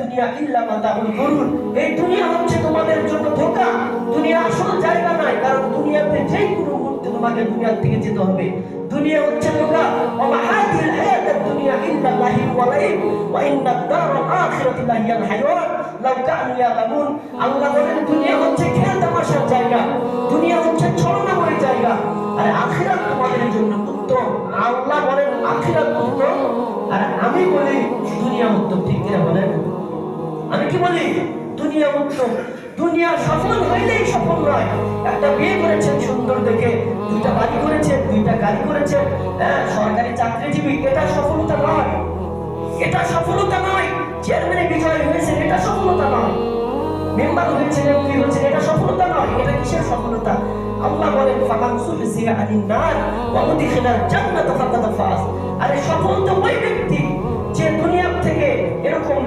দুনিয়া ইল্লা মাতাউল গুরুর। এই দুনিয়া হচ্ছে তোমাদের জন্য ধোঁকা, দুনিয়া আসল জায়গা নয়। কারণ দুনিয়াতে যেই কোনো মুহূর্তে তোমাকে দুনিয়া থেকে যেতে হবে। দুনিয়া হচ্ছে ধোঁকা। ওয়া মা হাদিল হায়াতুদ দুনিয়া ইল্লা লাহি ওয়া লাইব ওয়া ইন্নাদ দারাল আখিরাতি লাহিয়াল হায়াওয়ান লাউ কানু ইয়ালামুন। আল্লাহ বলেন দুনিয়া হচ্ছে খেল তামাশার জায়গা, দুনিয়া হচ্ছে ছলনাময় জায়গা, আর আখিরাত তোমাদের জন্য উত্তম। আল্লাহ বলেন আখিরাত উত্তম, আর আমি বলি দুনিয়া উত্তম। ঠিক কিনা বলেন? আমি কি বলি? দুনিয়া উত্তম। দুনিয়া সফল হইলেই সফল নয়। একটা বিয়ে করেছেন সুন্দর দেখে, দুইটা বাড়ি করেছেন, দুইটা গাড়ি করেছেন, সরকারি চাকরিজীবী, এটা সফলতা নয়, এটা সফলতা নয়। চেয়ারম্যানে বিজয় হয়েছে, এটা সফলতা নয়। মেম্বার হয়েছে, এমপি হয়েছে, এটা সফলতা নয়। এটা কিসের সফলতা? আল্লাহ বলেন ফামান সুহসিয়া আনিন নার ওয়া উদখিলাল জান্নাতা ফাকাদ ফাজ। আরে সফল তো ওই ব্যক্তি যে দুনিয়া